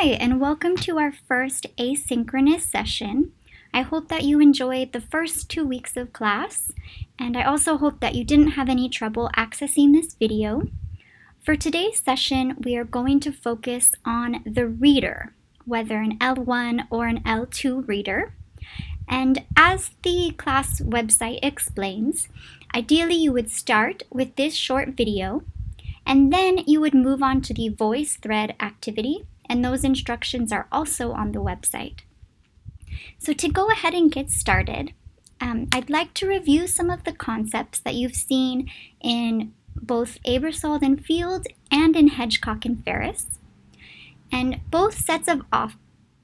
Hi, and welcome to our first asynchronous session. I hope that you enjoyed the first 2 weeks of class, and I also hope that you didn't have any trouble accessing this video. For today's session, we are going to focus on the reader, whether an L1 or an L2 reader. And as the class website explains, ideally you would start with this short video, and then you would move on to the VoiceThread activity, and those instructions are also on the website. So to go ahead and get started, I'd like to review some of the concepts that you've seen in both Aebersold and Field and in Hedgecock and Ferris. And both sets of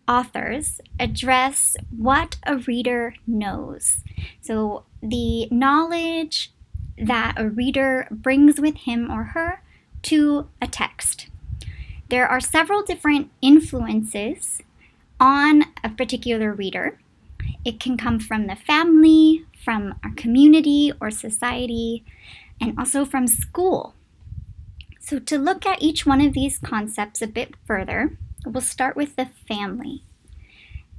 authors address what a reader knows. So the knowledge that a reader brings with him or her to a text. There are several different influences on a particular reader. It can come from the family, from our community or society, and also from school. So to look at each one of these concepts a bit further, we'll start with the family.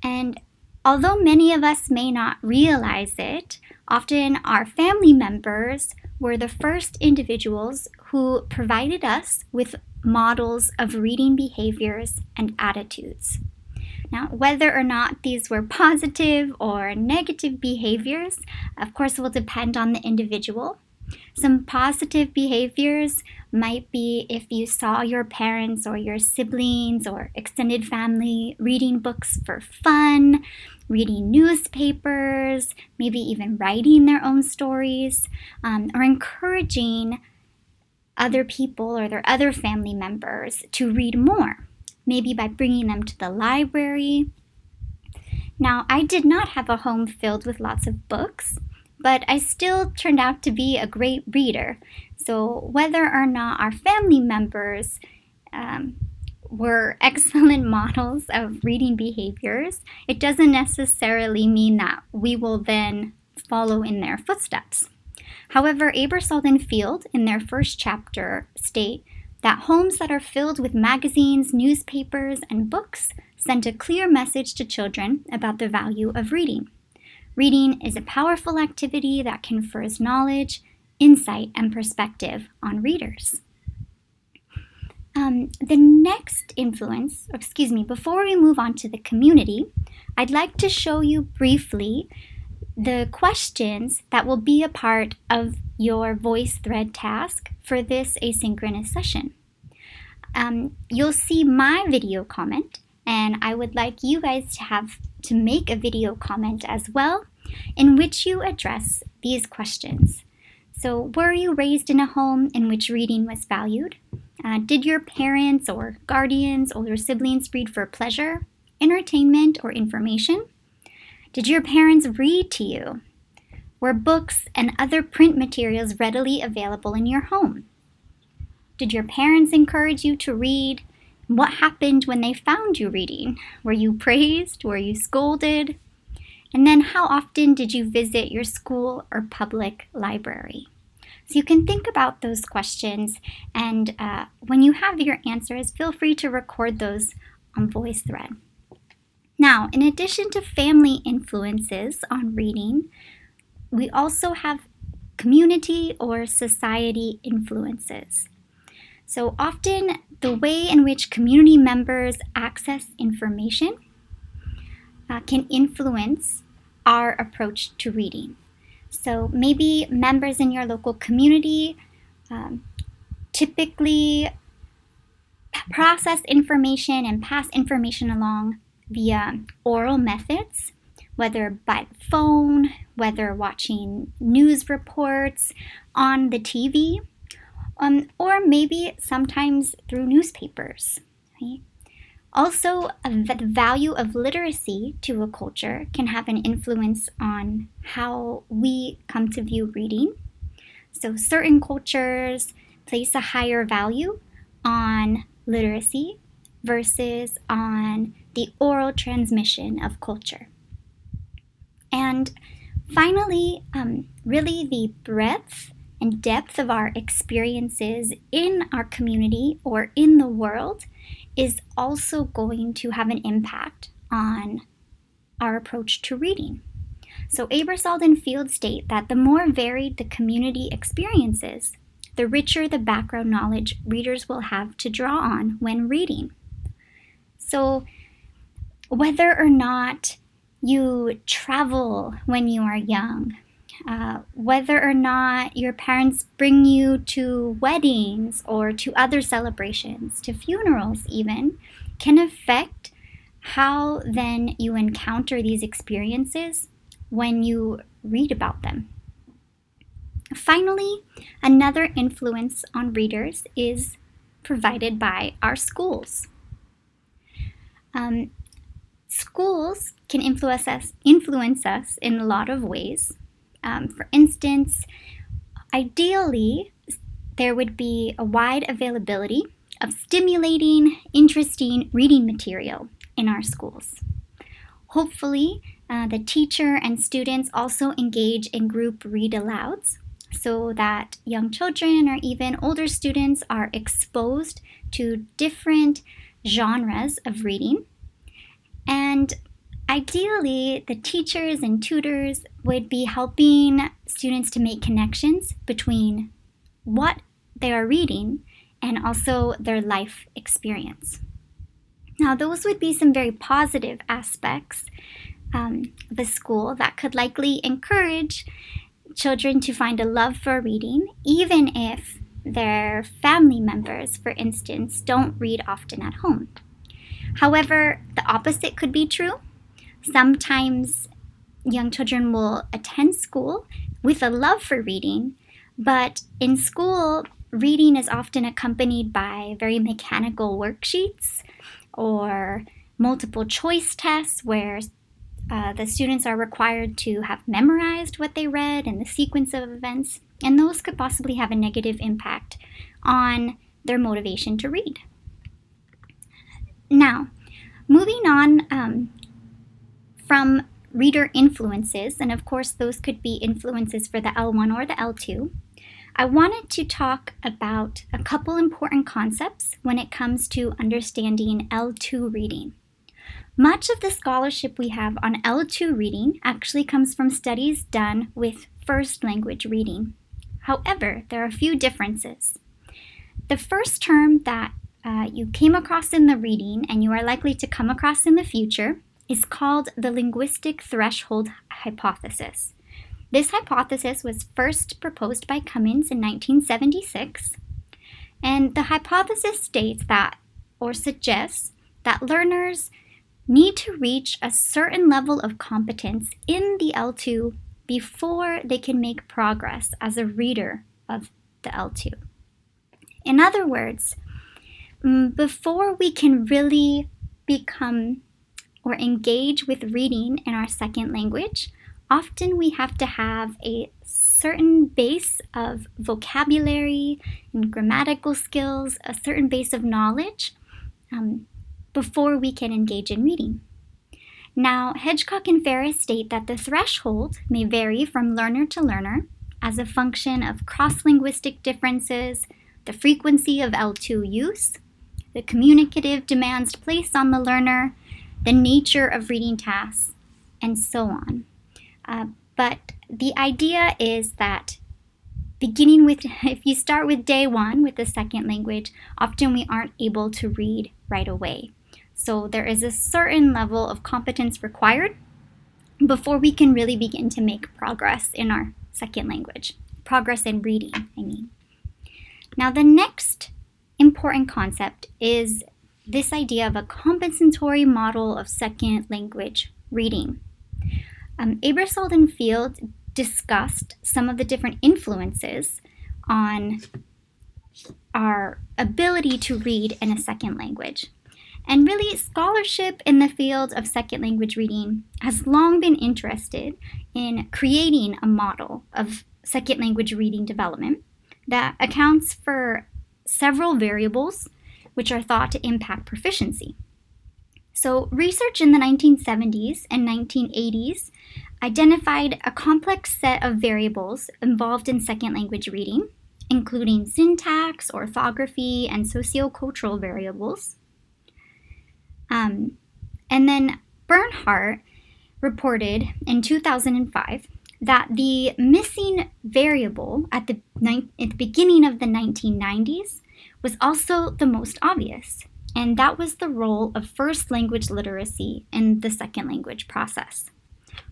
And although many of us may not realize it, often our family members were the first individuals who provided us with models of reading behaviors and attitudes. Now, whether or not these were positive or negative behaviors, of course, will depend on the individual. Some positive behaviors might be if you saw your parents or your siblings or extended family reading books for fun, reading newspapers, maybe even writing their own stories, or encouraging other people or their other family members to read more, maybe by bringing them to the library. Now, I did not have a home filled with lots of books, but I still turned out to be a great reader. So whether or not our family members were excellent models of reading behaviors, it doesn't necessarily mean that we will then follow in their footsteps. However, Aebersold and Field, in their first chapter, state that homes that are filled with magazines, newspapers, and books send a clear message to children about the value of reading. Reading is a powerful activity that confers knowledge, insight, and perspective on readers. The next influence, before we move on to the community, I'd like to show you briefly the questions that will be a part of your VoiceThread task for this asynchronous session. You'll see my video comment, and I would like you guys to make a video comment as well in which you address these questions. So, were you raised in a home in which reading was valued? Did your parents or guardians, older siblings read for pleasure, entertainment, or information? Did your parents read to you? Were books and other print materials readily available in your home? Did your parents encourage you to read? What happened when they found you reading? Were you praised? Were you scolded? And then how often did you visit your school or public library? So you can think about those questions, and when you have your answers, feel free to record those on VoiceThread. Now, in addition to family influences on reading, we also have community or society influences. So often, the way in which community members access information can influence our approach to reading. So maybe members in your local community typically process information and pass information along via oral methods, whether by phone, whether watching news reports on the TV, or maybe sometimes through newspapers. Right? Also, the value of literacy to a culture can have an influence on how we come to view reading. So certain cultures place a higher value on literacy versus on the oral transmission of culture. And finally, really the breadth and depth of our experiences in our community or in the world is also going to have an impact on our approach to reading. So Aebersold and Field state that the more varied the community experiences, the richer the background knowledge readers will have to draw on when reading. So whether or not you travel when you are young, whether or not your parents bring you to weddings or to other celebrations, to funerals even, can affect how then you encounter these experiences when you read about them. Finally, another influence on readers is provided by our schools. Schools can influence us in a lot of ways. For instance, ideally, there would be a wide availability of stimulating, interesting reading material in our schools. Hopefully, the teacher and students also engage in group read-alouds so that young children or even older students are exposed to different genres of reading. And ideally, the teachers and tutors would be helping students to make connections between what they are reading and also their life experience. Now, those would be some very positive aspects of the school that could likely encourage children to find a love for reading, even if their family members, for instance, don't read often at home. However, the opposite could be true. Sometimes young children will attend school with a love for reading, but in school, reading is often accompanied by very mechanical worksheets or multiple choice tests where the students are required to have memorized what they read and the sequence of events, and those could possibly have a negative impact on their motivation to read. Now, moving on from reader influences, and of course those could be influences for the L1 or the L2, I wanted to talk about a couple important concepts when it comes to understanding L2 reading. Much of the scholarship we have on L2 reading actually comes from studies done with first language reading. However, there are a few differences. The first term that you came across in the reading and you are likely to come across in the future is called the linguistic threshold hypothesis. This hypothesis was first proposed by Cummins in 1976, and the hypothesis states that, or suggests, that learners need to reach a certain level of competence in the L2 before they can make progress as a reader of the L2. In other words, before we can really become or engage with reading in our second language, often we have to have a certain base of vocabulary and grammatical skills, a certain base of knowledge before we can engage in reading. Now, Hedgecock and Ferris state that the threshold may vary from learner to learner as a function of cross-linguistic differences, the frequency of L2 use, the communicative demands placed on the learner, the nature of reading tasks, and so on. But the idea is that beginning with, if you start with day one with the second language, often we aren't able to read right away. So there is a certain level of competence required before we can really begin to make progress in our second language. Progress in reading, I mean. Now the next important concept is this idea of a compensatory model of second language reading. Aebersold and Field discussed some of the different influences on our ability to read in a second language. And really, scholarship in the field of second language reading has long been interested in creating a model of second language reading development that accounts for several variables which are thought to impact proficiency. So research in the 1970s and 1980s identified a complex set of variables involved in second language reading, including syntax, orthography, and sociocultural variables. And then Bernhardt reported in 2005 that the missing variable at the beginning of the 1990s was also the most obvious, and that was the role of first language literacy in the second language process.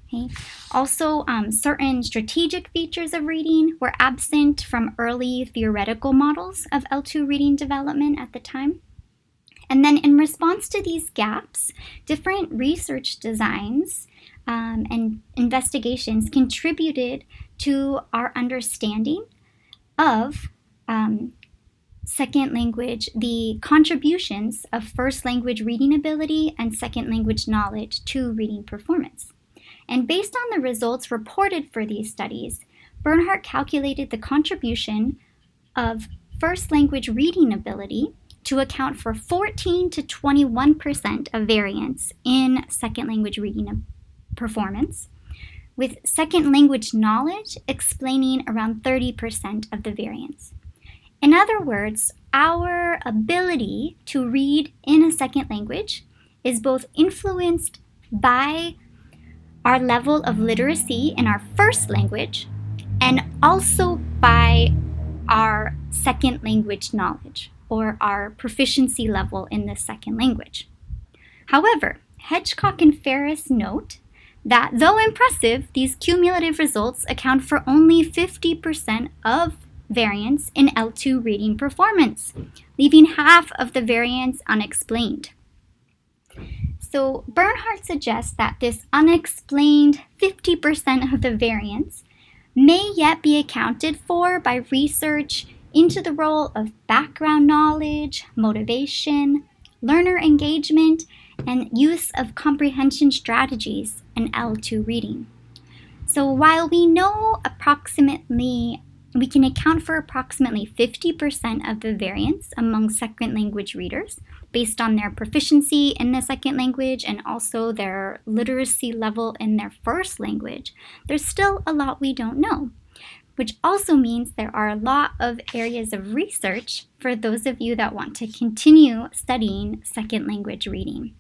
Okay. Also, certain strategic features of reading were absent from early theoretical models of L2 reading development at the time. And then in response to these gaps, different research designs and investigations contributed to our understanding of second language, the contributions of first language reading ability and second language knowledge to reading performance. And based on the results reported for these studies, Bernhardt calculated the contribution of first language reading ability to account for 14 to 21% of variance in second language reading performance, with second language knowledge explaining around 30% of the variance. In other words, our ability to read in a second language is both influenced by our level of literacy in our first language and also by our second language knowledge, or our proficiency level in the second language. However, Hedgecock and Ferris note that though impressive, these cumulative results account for only 50% of variance in L2 reading performance, leaving half of the variance unexplained. So Bernhardt suggests that this unexplained 50% of the variance may yet be accounted for by research into the role of background knowledge, motivation, learner engagement, and use of comprehension strategies in L2 reading. So while we know we can account for approximately 50% of the variance among second language readers based on their proficiency in the second language and also their literacy level in their first language, there's still a lot we don't know, which also means there are a lot of areas of research for those of you that want to continue studying second language reading.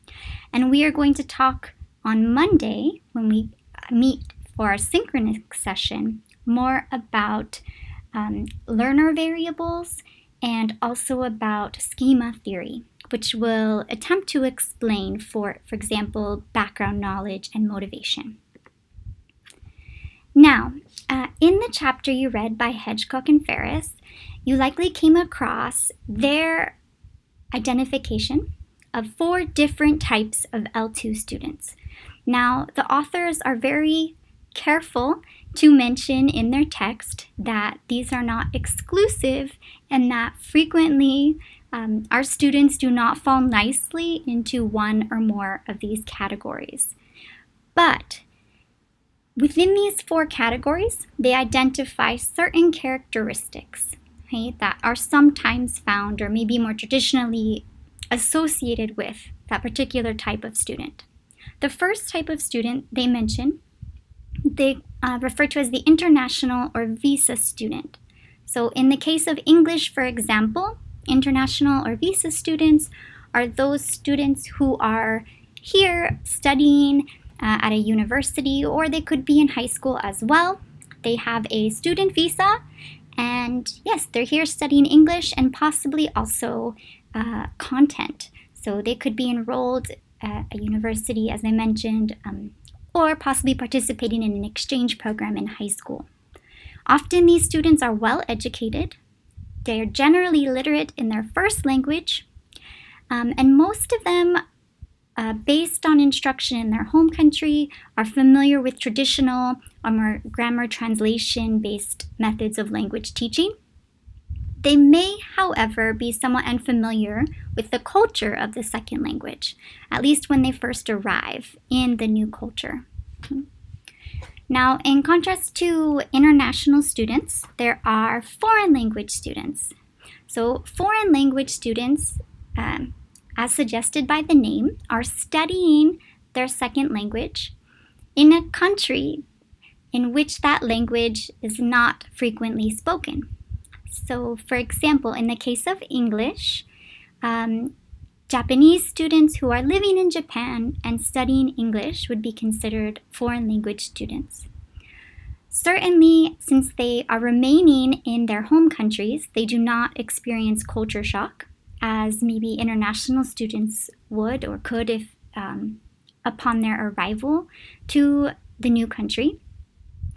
And we are going to talk on Monday, when we meet for our synchronous session, more about learner variables and also about schema theory, which will attempt to explain, for example, background knowledge and motivation. Now, in the chapter you read by Hedgecock and Ferris, you likely came across their identification of 4 different types of L2 students. Now, the authors are very careful to mention in their text that these are not exclusive and that frequently our students do not fall nicely into one or more of these categories. But within these 4 categories, they identify certain characteristics, okay, that are sometimes found or maybe more traditionally associated with that particular type of student. The first type of student they mention, they refer to as the international or visa student. So in the case of English, for example, international or visa students are those students who are here studying at a university, or they could be in high school as well. They have a student visa, and yes, they're here studying English and possibly also content. So they could be enrolled at a university, as I mentioned, or possibly participating in an exchange program in high school. Often these students are well educated. They are generally literate in their first language, and most of them, based on instruction in their home country, are familiar with traditional or more grammar translation-based methods of language teaching. They may, however, be somewhat unfamiliar with the culture of the second language, at least when they first arrive in the new culture. Now, in contrast to international students, there are foreign language students. So foreign language students, as suggested by the name, are studying their second language in a country in which that language is not frequently spoken. So, for example, in the case of English, Japanese students who are living in Japan and studying English would be considered foreign language students. Certainly, since they are remaining in their home countries, they do not experience culture shock, as maybe international students would or could if upon their arrival to the new country.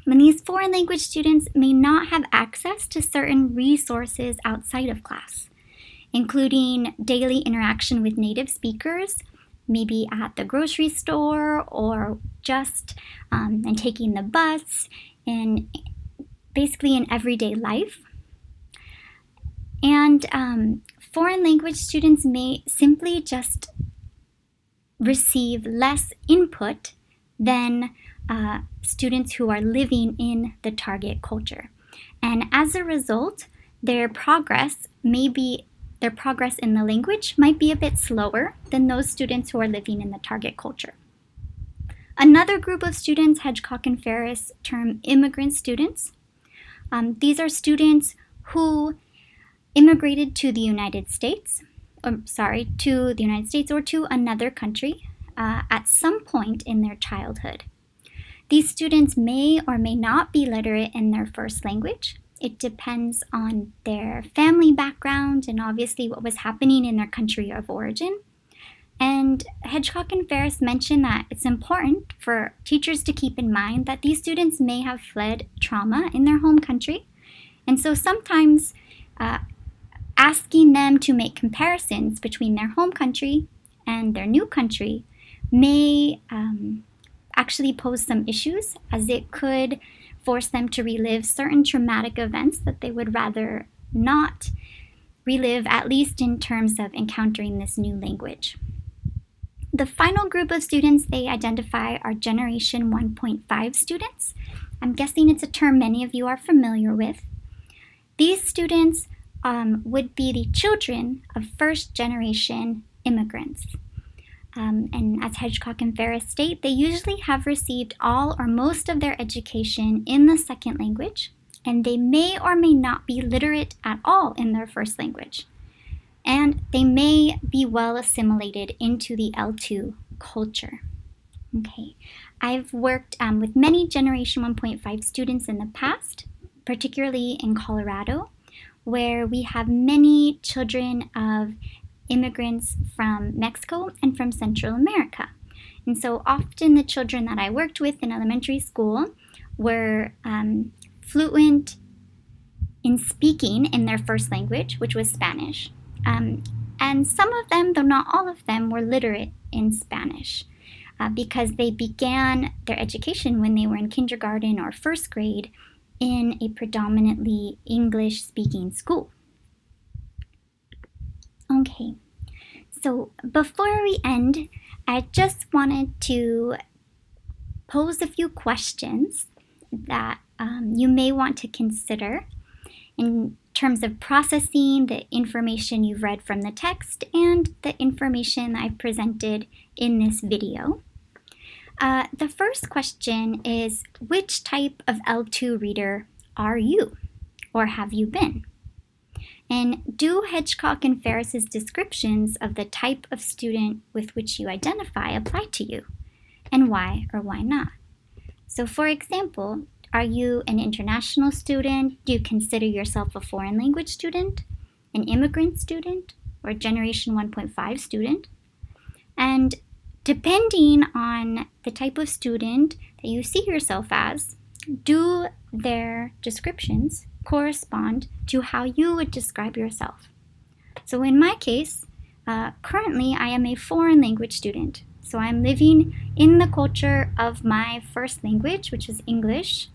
And these foreign language students may not have access to certain resources outside of class, including daily interaction with native speakers, maybe at the grocery store or just and taking the bus, and basically in everyday life. And foreign language students may simply just receive less input than students who are living in the target culture. And as a result, their progress in the language might be a bit slower than those students who are living in the target culture. Another group of students Hedgecock and Ferris term immigrant students. These are students who immigrated to the United States or to another country at some point in their childhood. These students may or may not be literate in their first language. It depends on their family background and obviously what was happening in their country of origin. And Hedgecock and Ferris mentioned that it's important for teachers to keep in mind that these students may have fled trauma in their home country. And so sometimes asking them to make comparisons between their home country and their new country may actually pose some issues, as it could force them to relive certain traumatic events that they would rather not relive, at least in terms of encountering this new language. The final group of students they identify are Generation 1.5 students. I'm guessing it's a term many of you are familiar with. These students would be the children of first-generation immigrants. And as Hedgecock and Ferris state, they usually have received all or most of their education in the second language, and they may or may not be literate at all in their first language. And they may be well assimilated into the L2 culture. Okay, I've worked with many Generation 1.5 students in the past, particularly in Colorado, where we have many children of immigrants from Mexico and from Central America. And so often the children that I worked with in elementary school were fluent in speaking in their first language, which was Spanish. And some of them, though not all of them, were literate in Spanish because they began their education when they were in kindergarten or first grade in a predominantly English-speaking school. Okay, so before we end, I just wanted to pose a few questions that you may want to consider in terms of processing the information you've read from the text and the information I've presented in this video. The first question is, which type of L2 reader are you, or have you been? And do Hedgecock and Ferris's descriptions of the type of student with which you identify apply to you, and why or why not? So for example, are you an international student? Do you consider yourself a foreign language student, an immigrant student, or a Generation 1.5 student? And depending on the type of student that you see yourself as, do their descriptions correspond to how you would describe yourself? So in my case, currently I am a foreign language student. So I'm living in the culture of my first language, which is English,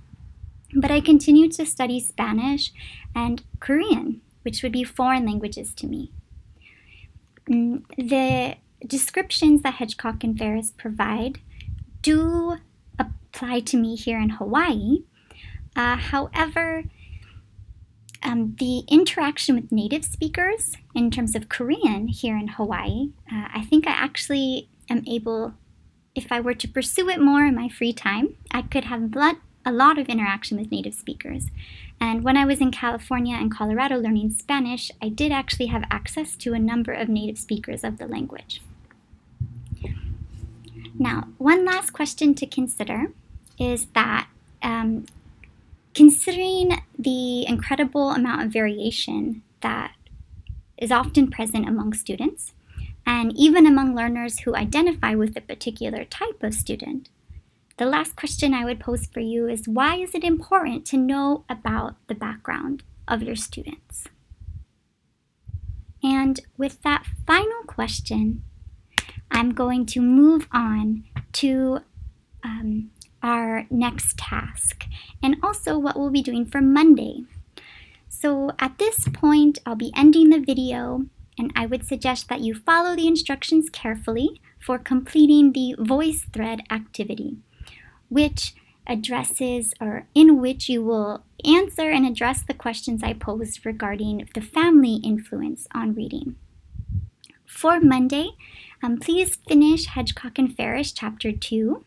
but I continue to study Spanish and Korean, which would be foreign languages to me. The descriptions that Hedgecock and Ferris provide do apply to me here in Hawaii. However, the interaction with native speakers in terms of Korean here in Hawaii, I think I actually am able, if I were to pursue it more in my free time, I could have a lot of interaction with native speakers. And when I was in California and Colorado learning Spanish, I did actually have access to a number of native speakers of the language. Now, one last question to consider is that considering the incredible amount of variation that is often present among students, and even among learners who identify with a particular type of student, the last question I would pose for you is, why is it important to know about the background of your students? And with that final question, I'm going to move on to our next task, and also what we'll be doing for Monday. So at this point, I'll be ending the video, and I would suggest that you follow the instructions carefully for completing the VoiceThread activity, which addresses, or in which you will answer and address the questions I posed regarding the family influence on reading. For Monday, please finish Hedgecock and Farish Chapter 2,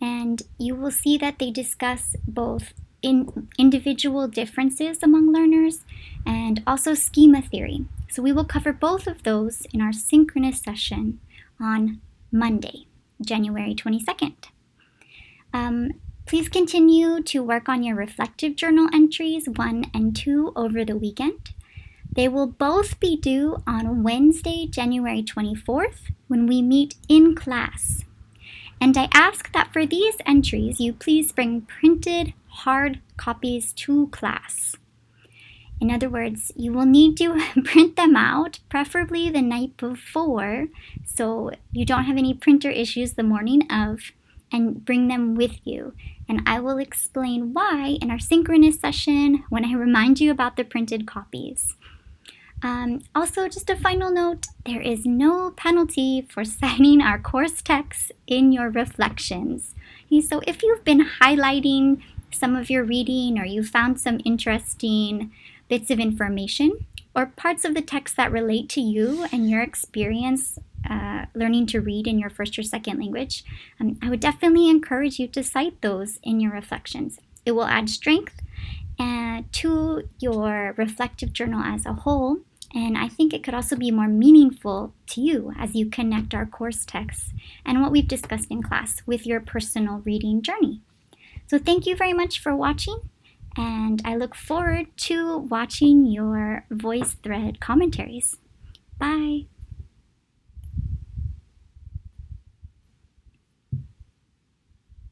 and you will see that they discuss both individual differences among learners and also schema theory. So we will cover both of those in our synchronous session on Monday, January 22nd. Please continue to work on your reflective journal entries 1 and 2 over the weekend. They will both be due on Wednesday, January 24th, when we meet in class. And I ask that for these entries, you please bring printed hard copies to class. In other words, you will need to print them out, preferably the night before, so you don't have any printer issues the morning of, and bring them with you. And I will explain why in our synchronous session when I remind you about the printed copies. Also, just a final note, there is no penalty for citing our course texts in your reflections. So if you've been highlighting some of your reading, or you found some interesting bits of information or parts of the text that relate to you and your experience learning to read in your first or second language, I would definitely encourage you to cite those in your reflections. It will add strength to your reflective journal as a whole, and I think it could also be more meaningful to you as you connect our course texts and what we've discussed in class with your personal reading journey. So thank you very much for watching, and I look forward to watching your VoiceThread commentaries. Bye!